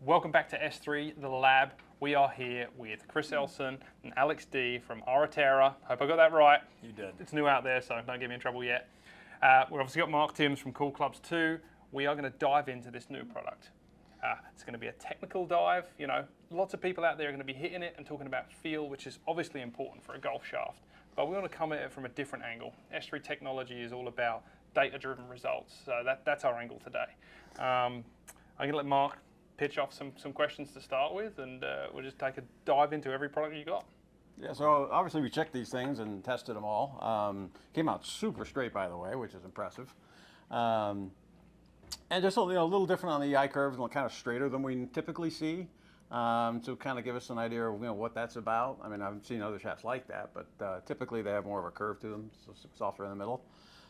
Welcome back to S3, the lab. We are here with Chris Elson and Alex Dee from ARETERA. Hope I got that right. You did. It's new out there, so don't get me in trouble yet. We've obviously got Mark Timms from Cool Clubs 2. We are going to dive into this new product. It's going to be a technical dive. You know, lots of people out there are going to be hitting it and talking about feel, which is obviously important for a golf shaft. But we want to come at it from a different angle. S3 technology is all about data-driven results. So that's our angle today. I'm going to let Mark pitch off some questions to start with, and we'll just take a dive into every product you got. Yeah, so obviously we checked these things and tested them all. Came out super straight, by the way, which is impressive. And just a little different on the eye curves, and kind of straighter than we typically see. To kind of give us an idea of what that's about. I mean, I've seen other shafts like that, but typically they have more of a curve to them, so softer in the middle.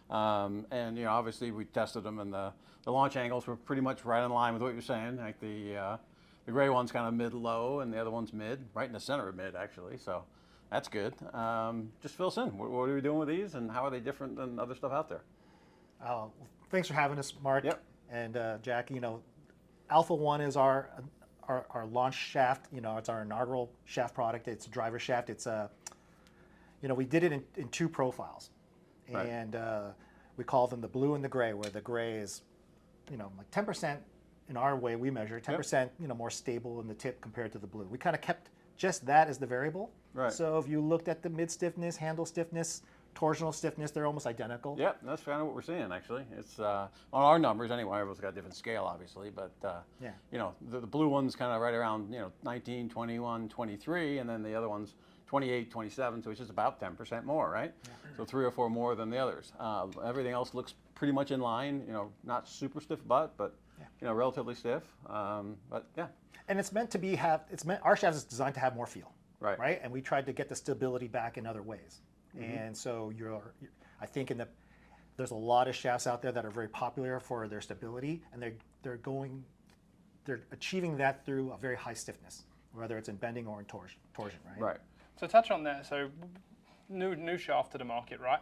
And obviously we tested them, and the launch angles were pretty much right in line with what you're saying. Like the gray one's kind of mid-low, and the other one's mid, right in the center of mid, actually. So that's good. Just fill us in. What are we doing with these, and how are they different than other stuff out there? Well, thanks for having us, Mark. Yep. And Jackie. Alpha 1 is our launch shaft. It's our inaugural shaft product. It's a driver shaft. It's we did it in two profiles. Right. And we call them the blue and the gray, where the gray is, like 10% in our way we measure, 10%, more stable in the tip compared to the blue. We kind of kept just that as the variable. Right. So if you looked at the mid stiffness, handle stiffness, torsional stiffness, they're almost identical. Yep, that's kind of what we're seeing, actually. It's on our numbers anyway. Everyone's got a different scale, obviously, but the blue one's kind of right around 19, 21, 23, and then the other one's 28, 27, so it's just about 10% more, right? Yeah. So 3 or 4 more than the others. Everything else looks pretty much in line. Not super stiff butt, but relatively stiff. But yeah. And it's meant to be our shaft is designed to have more feel, right? Right, and we tried to get the stability back in other ways. Mm-hmm. And so I think there's a lot of shafts out there that are very popular for their stability, and they're achieving that through a very high stiffness, whether it's in bending or in torsion, right? Right. So touch on that. So new shaft to the market, right?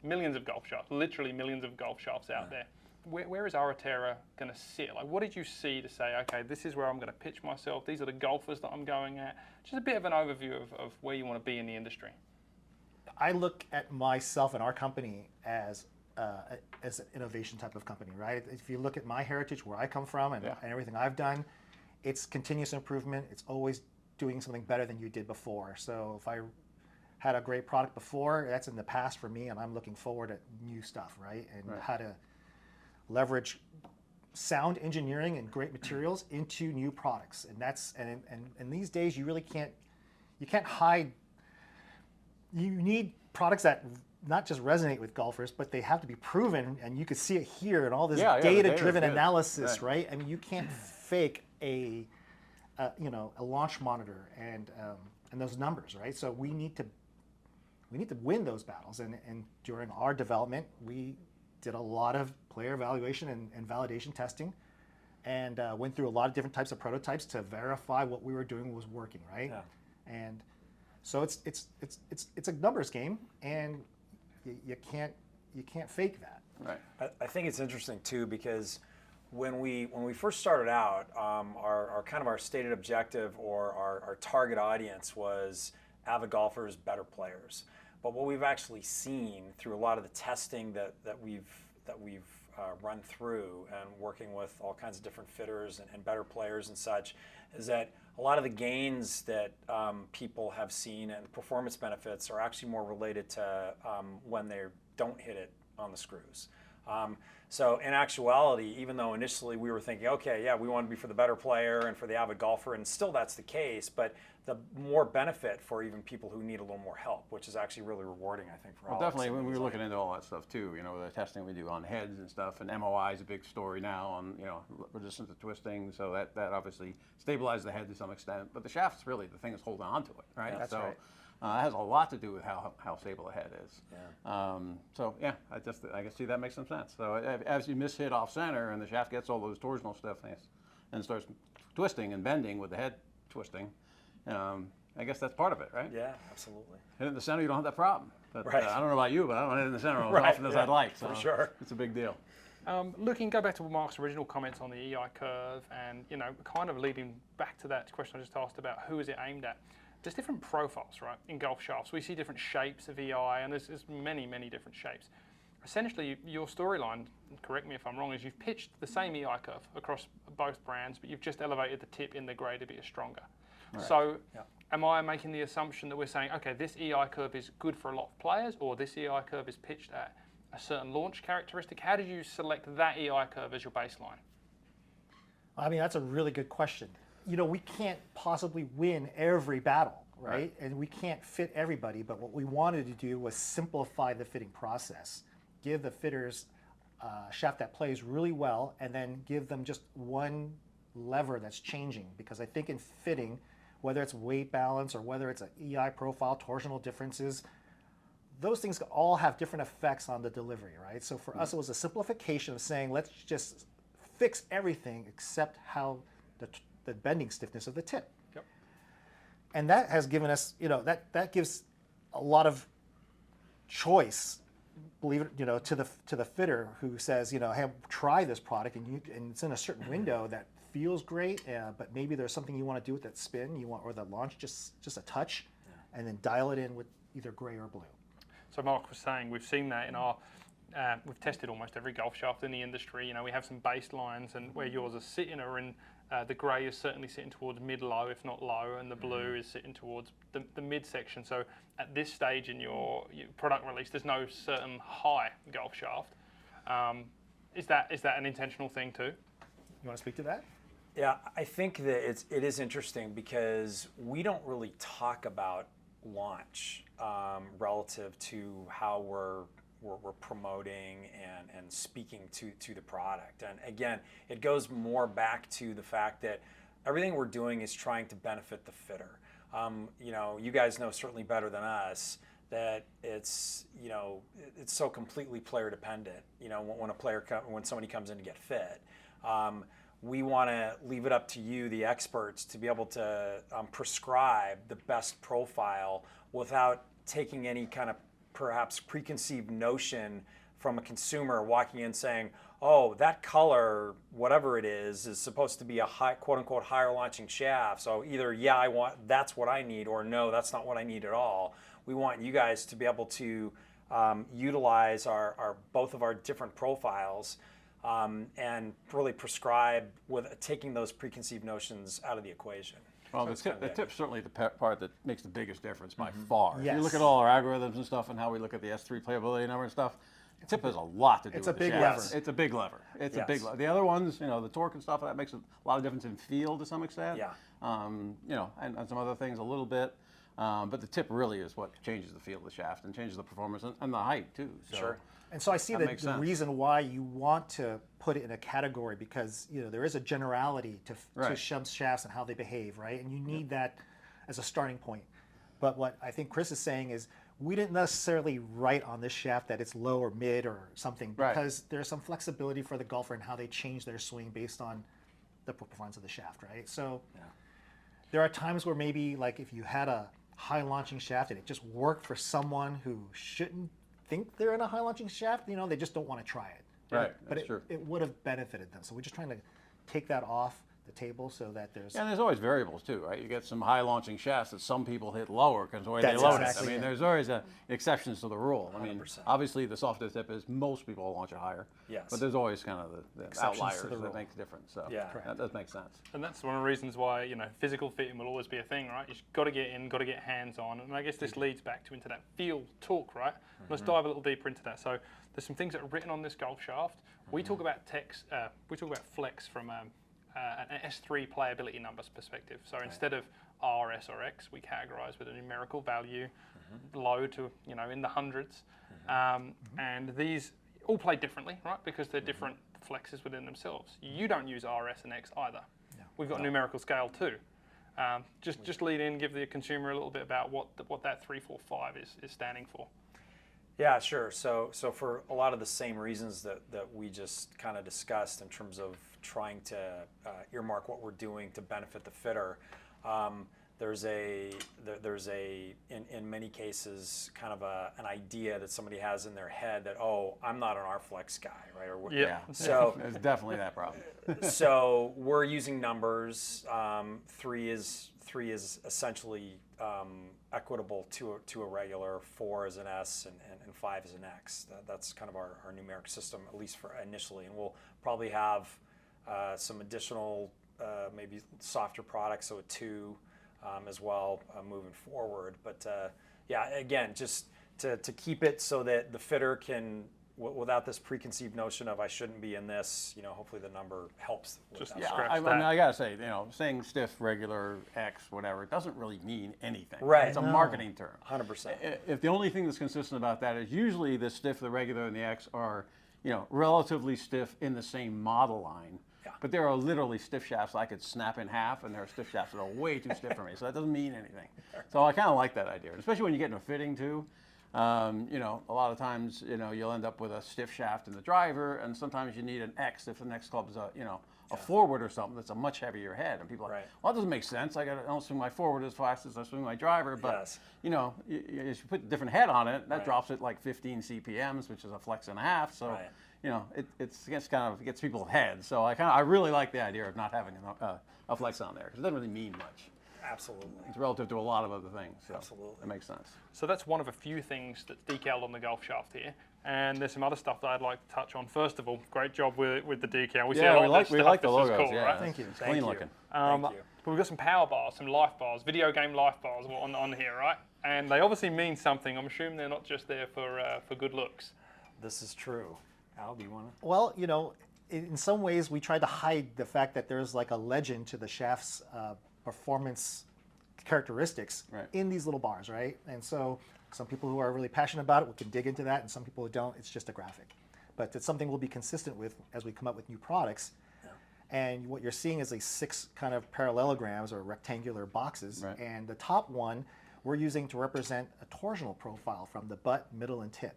Millions of golf shafts, literally millions of golf shafts out there. Where is ARETERA going to sit? Like, what did you see to say, okay, this is where I'm going to pitch myself. These are the golfers that I'm going at. Just a bit of an overview of where you want to be in the industry. I look at myself and our company as an innovation type of company, right? If you look at my heritage, where I come from, and everything I've done, it's continuous improvement. It's always doing something better than you did before. So if I had a great product before, that's in the past for me, and I'm looking forward at new stuff, right? And how to leverage sound engineering and great materials into new products. And that's and these days you really can't hide. You need products that not just resonate with golfers, but they have to be proven, and you can see it here in all this data-driven analysis, right? I mean, you can't fake a launch monitor and those numbers, right? So we need to win those battles, and during our development, we did a lot of player evaluation and validation testing, and went through a lot of different types of prototypes to verify what we were doing was working, right? Yeah. And so it's a numbers game, and you can't fake that. Right. I think it's interesting too, because when we first started out, our stated objective, or our target audience, was avid golfers, better players. But what we've actually seen through a lot of the testing that we've run through, and working with all kinds of different fitters and better players and such, is that a lot of the gains that people have seen and performance benefits are actually more related to when they don't hit it on the screws. So in actuality, even though initially we were thinking, okay, yeah, we want to be for the better player and for the avid golfer, and still that's the case, but the more benefit for even people who need a little more help, which is actually really rewarding, I think, for all of us. Definitely, when we were looking into all that stuff too, the testing we do on heads and stuff, and MOI is a big story now on, resistance to twisting, so that obviously stabilizes the head to some extent, but the shaft's really the thing that's holding on to it, right? Yeah, that's right. It has a lot to do with how stable the head is. Yeah. So yeah, I can see that makes some sense. So as you miss hit off center and the shaft gets all those torsional stiffness and starts twisting and bending with the head twisting, I guess that's part of it, right? Yeah, absolutely. Hit it in the center, you don't have that problem. But right. I don't know about you, but I don't hit it in the center as right, often as I'd like. So for sure. It's a big deal. Go back to Mark's original comments on the EI curve, and kind of leading back to that question I just asked about who is it aimed at. There's different profiles, right, in golf shafts. We see different shapes of EI, and there's many, many different shapes. Essentially, your storyline, correct me if I'm wrong, is you've pitched the same EI curve across both brands, but you've just elevated the tip in the grade a bit stronger. Right. So, am I making the assumption that we're saying, okay, this EI curve is good for a lot of players, or this EI curve is pitched at a certain launch characteristic? How did you select that EI curve as your baseline? I mean, that's a really good question. We can't possibly win every battle, right? And we can't fit everybody, but what we wanted to do was simplify the fitting process, give the fitters a shaft that plays really well, and then give them just one lever that's changing. Because I think in fitting, whether it's weight balance or whether it's an EI profile, torsional differences, those things all have different effects on the delivery, right? So for us, it was a simplification of saying, let's just fix everything except how the bending stiffness of the tip. Yep. And that has given us, that gives a lot of choice, believe it, to the fitter who says, hey, try this product, and it's in a certain window that feels great, but maybe there's something you want to do with that spin, or the launch, just a touch, and then dial it in with either gray or blue. So Mark was saying, we've seen that in our, we've tested almost every golf shaft in the industry. We have some baselines, and where yours are sitting are in, the grey is certainly sitting towards mid-low, if not low, and the blue is sitting towards the mid-section. So at this stage in your product release, there's no certain high golf shaft. Is that an intentional thing too? You want to speak to that? Yeah, I think that it is interesting because we don't really talk about launch relative to how we're promoting and speaking to the product. And again, it goes more back to the fact that everything we're doing is trying to benefit the fitter. You guys know certainly better than us that it's so completely player dependent. When somebody comes in to get fit. We want to leave it up to you, the experts, to be able to prescribe the best profile without taking any kind of perhaps preconceived notion from a consumer walking in saying, oh, that color, whatever it is supposed to be a high, quote unquote, higher launching shaft. So either, that's what I need, or no, that's not what I need at all. We want you guys to be able to utilize our both of our different profiles and really prescribe with taking those preconceived notions out of the equation. Well, the tip's certainly the part that makes the biggest difference by far. Yes. If you look at all our algorithms and stuff and how we look at the S3 playability number and stuff, the tip has a lot to do with the shaft. It's a big lever. It's a big lever. The other ones, the torque and stuff, that makes a lot of difference in feel to some extent. Yeah. And some other things a little bit. But the tip really is what changes the feel of the shaft and changes the performance and the height too. So. Sure. And so I see the reason why you want to put it in a category, because there is a generality to shafts and how they behave, right? And you need that as a starting point. But what I think Chris is saying is we didn't necessarily write on this shaft that it's low or mid or something, because there's some flexibility for the golfer in how they change their swing based on the performance of the shaft, right? So there are times where maybe like if you had a high launching shaft and it just worked for someone who shouldn't think they're in a high launching shaft, they just don't want to try it. Right, but it would have benefited them. So we're just trying to take that off the table so that there's... And there's always variables too, right? You get some high launching shafts that some people hit lower because the way they load it. I mean, there's always exceptions to the rule. I mean, 100%. obviously the softer the tip is, most people launch it higher. Yes. But there's always kind of the outliers that make the difference. So that does make sense. And that's one of the reasons why, physical fitting will always be a thing, right? You've got to get in, got to get hands on. And I guess this leads back into that feel talk, right? Let's dive a little deeper into that. So there's some things that are written on this golf shaft. We talk about flex from an S3 playability numbers perspective. So instead of R, S, or X, we categorize with a numerical value, low to in the hundreds, and these all play differently, right? Because they're different flexes within themselves. You don't use R, S, and X either. No. We've got a numerical scale too. Just lead in, give the consumer a little bit about what that 3, 4, 5 is standing for. Yeah, sure. So for a lot of the same reasons that we just kind of discussed in terms of trying to earmark what we're doing to benefit the fitter, there's in many cases kind of an idea that somebody has in their head that, oh, I'm not an R-Flex guy, right? Or, Yeah. So There's definitely that problem. so we're using numbers. 3 is essentially equitable to a regular. 4 is an S, and 5 is an X. That's kind of our numeric system, at least for initially. And we'll probably have some additional maybe softer products, so a 2 as well moving forward. But yeah, again, just to keep it so that the fitter can, without this preconceived notion of I shouldn't be in this, hopefully the number helps. Just with Yeah, that. scratch I mean, that. I gotta say, saying stiff, regular, X, whatever, it doesn't really mean anything. Right. It's a No. marketing term. 100%. If the only thing that's consistent about that is usually the stiff, the regular, and the X are, relatively stiff in the same model line. Yeah. But there are literally stiff shafts I could snap in half, and there are stiff shafts that are way too stiff for me. So that doesn't mean anything. So I kind of like that idea, especially when you get into fitting too. A lot of times, you'll end up with a stiff shaft in the driver, and sometimes you need an X if the next club is a forward or something that's a much heavier head. And people are like, Right. well, that doesn't make sense. I don't swing my forward as fast as I swing my driver. But, Yes. if you put a different head on it, that Right. drops it like 15 CPMs, which is a flex and a half. So, Right. it gets people's heads. So I really like the idea of not having a flex on there, because it doesn't really mean much. Absolutely. It's relative to a lot of other things. So Absolutely. It makes sense. So that's one of a few things that's decaled on the golf shaft here. And there's some other stuff that I'd like to touch on. First of all, great job with the decal. We see a lot of this we stuff. like the This is logos. cool, Yeah, right? Thank you. It's Thank clean you. looking. Thank you. But we've got some power bars, some life bars, video game life bars on here, right? And they obviously mean something. I'm assuming they're not just there for good looks. This is true. Al, do you want to? Well, in some ways, we tried to hide the fact that there's like a legend to the shaft's performance characteristics Right. in these little bars, right? And so some people who are really passionate about it, we can dig into that, and some people who don't, it's just a graphic. But it's something we'll be consistent with as we come up with new products. And what you're seeing is 6 kind of parallelograms or rectangular boxes. Right. And the top one we're using to represent a torsional profile from the butt, middle, and tip.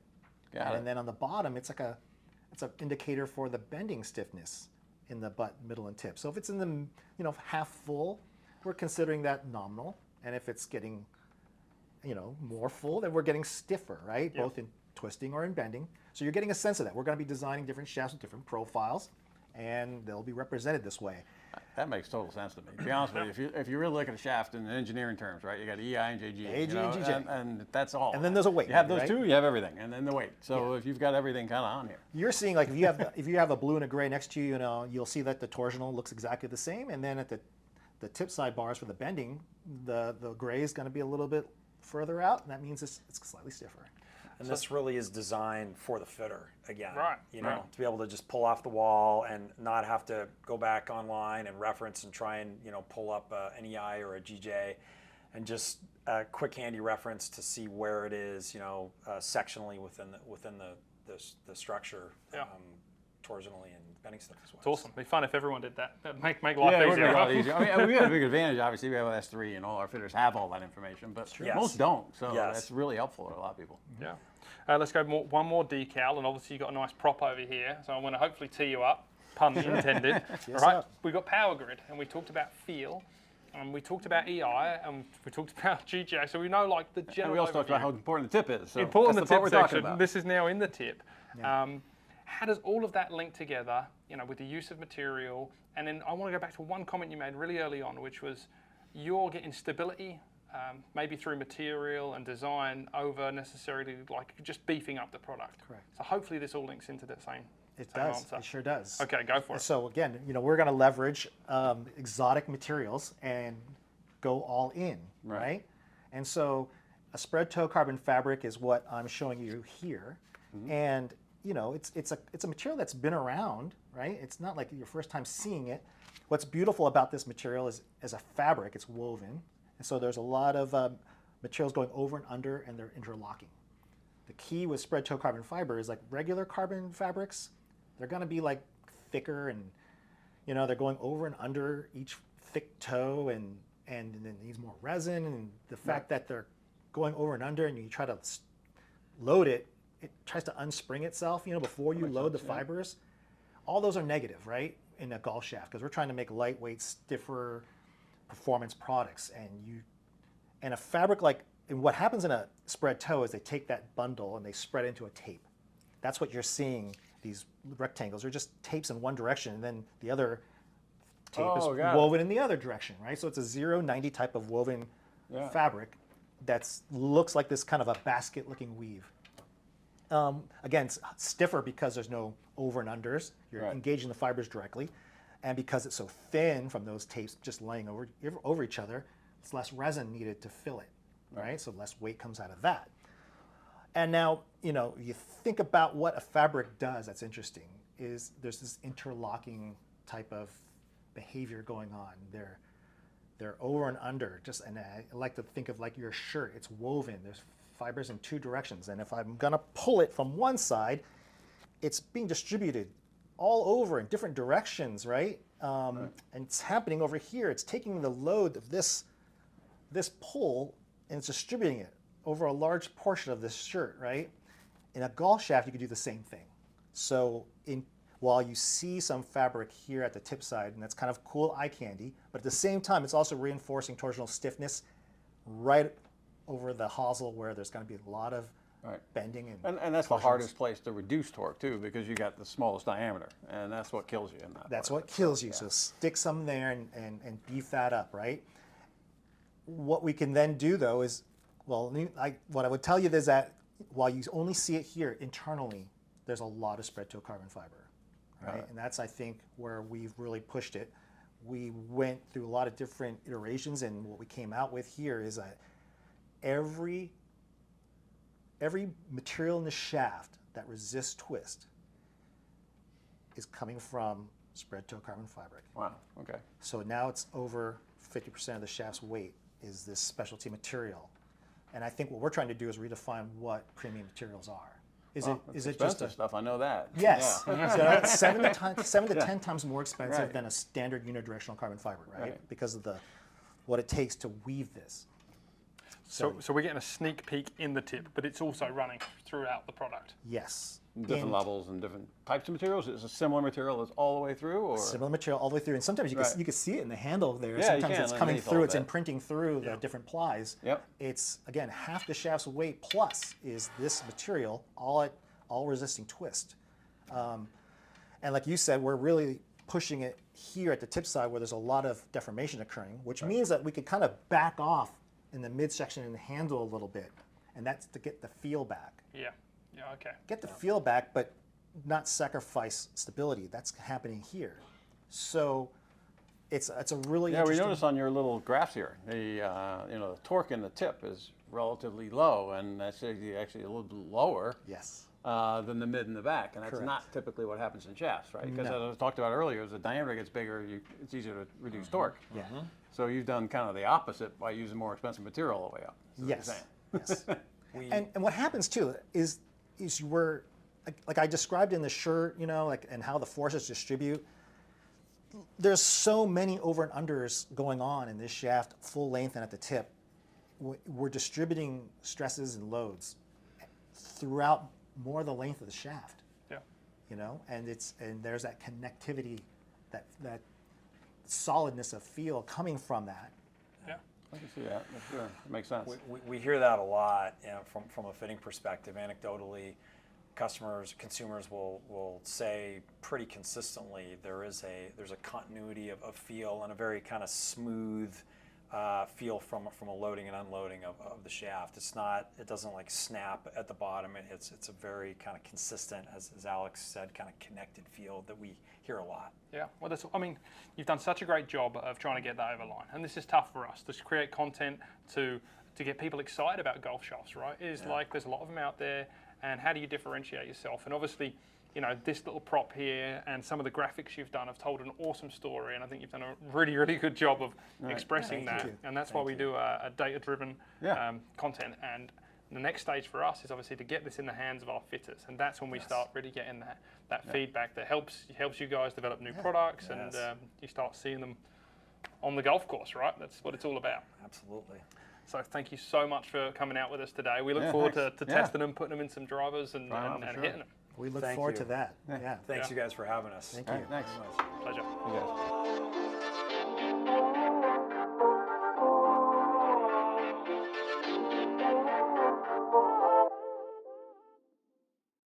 Got it. And then on the bottom, it's an indicator for the bending stiffness in the butt, middle, and tip. So if it's in the half full, we're considering that nominal. And if it's getting more full, then we're getting stiffer, right? Yep. Both in twisting or in bending. So you're getting a sense of that. We're going to be designing different shafts with different profiles, and they'll be represented this way. That makes total sense to me. To be honest with you, if you really look at a shaft in engineering terms, right? You got EI and JG, AG and GJ. and that's all. And then there's a weight, You have those right? two, you have everything, and then the weight. So if you've got everything kind of on here, You're seeing if you have a blue and a gray next to you, you'll see that the torsional looks exactly the same, and then at the tip side bars for the bending, the gray is going to be a little bit further out, and that means it's slightly stiffer. And this really is designed for the fitter again. Right, right. To be able to just pull off the wall and not have to go back online and reference and try and pull up an EI or a GJ, and just a quick handy reference to see where it is sectionally within the structure, Yeah. torsionally and bending stuff as well. It's awesome. It'd be fun if everyone did that. That'd make life it would easier. be a lot right? easier. I mean, we have a big advantage. Obviously, we have an S3, and all our fitters have all that information, but Yes. most don't. So Yes. that's really helpful to a lot of people. Yeah. Let's go one more decal, and obviously you've got a nice prop over here, so I'm going to hopefully tee you up, pun intended. Yes, All right, sir. we've got power grid, and we talked about feel, and we talked about EI, and we talked about GJ, so we know the And general we also talked about how overview. important the tip is. So Important that's the the part tip we're talking section. about. This is now in the tip. Yeah. How does all of that link together, with the use of material? And then I want to go back to one comment you made really early on, which was you're getting stability, maybe through material and design over necessarily just beefing up the product. Correct. So hopefully this all links into the same. It same does. answer. It sure does. Okay, go for it. So again, we're going to leverage exotic materials and go all in, Right. right? And so a spread toe carbon fabric is what I'm showing you here, and it's a material that's been around, right? It's not like your first time seeing it. What's beautiful about this material is, as a fabric, it's woven, and so there's a lot of materials going over and under, and they're interlocking. The key with spread toe carbon fiber is regular carbon fabrics, they're going to be thicker, and they're going over and under each thick toe, and it needs more resin, and the fact that they're going over and under, and you try to load it, it tries to unspring itself, before you load the fibers. All those are negative, right, in a golf shaft, because we're trying to make lightweight, stiffer performance products, and you And a fabric and what happens in a spread toe is they take that bundle and they spread it into a tape. That's what you're seeing, these rectangles. They're just tapes in one direction, and then the other tape is woven in the other direction, right? So it's a 0-90 type of woven fabric that looks like this kind of a basket-looking weave. Again, it's stiffer because there's no over and unders. You're engaging the fibers directly. And because it's so thin from those tapes just laying over each other, it's less resin needed to fill it, right? So less weight comes out of that. And now, you think about what a fabric does that's interesting is there's this interlocking type of behavior going on. They're over and under, and I like to think of like your shirt. It's woven. There's fibers in two directions. And if I'm gonna pull it from one side, it's being distributed all over in different directions, right? And it's happening over here. It's taking the load of this pull and it's distributing it over a large portion of this shirt, right? In a golf shaft, you could do the same thing. So while you see some fabric here at the tip side, and that's kind of cool eye candy, but at the same time, it's also reinforcing torsional stiffness right over the hosel where there's going to be a lot of bending and that's the hardest place to reduce torque too, because you got the smallest diameter, and that's what kills you in that. That's what kills you. So stick some there and beef that up, right? What we can then do though is, what I would tell you is that while you only see it here internally, there's a lot of spread toe carbon fiber, right? And that's, I think, where we've really pushed it. We went through a lot of different iterations, and what we came out with here is that every material in the shaft that resists twist is coming from spread toe carbon fabric. Wow, okay. So now it's over 50% of the shaft's weight is this specialty material. And I think what we're trying to do is redefine what premium materials are. Is it just stuff? I know that. Yes. Yeah. So it's 7 to 10 times more expensive than a standard unidirectional carbon fiber, right? Because of what it takes to weave this. So we're getting a sneak peek in the tip, but it's also running throughout the product. Yes. Different levels and different types of materials. Is it a similar material that's all the way through, or similar material all the way through? And sometimes you can see it in the handle there. Yeah, sometimes it's coming through. It's imprinting through the different plies. Yep. It's again half the shaft's weight plus is this material, all resisting twist. And like you said, we're really pushing it here at the tip side where there's a lot of deformation occurring, which means that we could kind of back off in the midsection and the handle a little bit, and that's to get the feel back. Yeah. Yeah. Okay. Get the feel back, but not sacrifice stability. That's happening here. So it's a really we interesting. noticed on your little graphs here, the the torque in the tip is relatively low, and that's actually a little bit lower. Yes. Than the mid and the back, and that's not typically what happens in shafts, right? Because as I talked about earlier, as the diameter gets bigger, it's easier to reduce torque. Yeah. So you've done kind of the opposite by using more expensive material all the way up. Yes. Yes. And what happens too is we're like I described in the shirt, and how the forces distribute. There's so many over and unders going on in this shaft, full length and at the tip. We're distributing stresses and loads throughout more of the length of the shaft. Yeah. And there's that connectivity, that solidness of feel coming from that. Yeah. I can see that. Sure. It makes sense. We hear that a lot, from a fitting perspective. Anecdotally, consumers will say pretty consistently there's a continuity of feel and a very kind of smooth feel from a loading and unloading of the shaft. It doesn't like snap at the bottom. It's a very kind of consistent, as Alex said, kind of connected feel that we hear a lot. Yeah, well, you've done such a great job of trying to get that over line, and this is tough for us to create content to get people excited about golf shafts, right? Like there's a lot of them out there, and how do you differentiate yourself? And obviously, this little prop here and some of the graphics you've done have told an awesome story, and I think you've done a really, really good job of expressing that. And that's why we do a data-driven content. And the next stage for us is obviously to get this in the hands of our fitters, and that's when we start really getting that feedback that helps you guys develop new products, and you start seeing them on the golf course, right? That's what it's all about. Absolutely. So thank you so much for coming out with us today. We look forward to testing them, putting them in some drivers, and hitting them. We look forward to that. Thanks you guys for having us. Thank you. Thanks. Pleasure. You guys.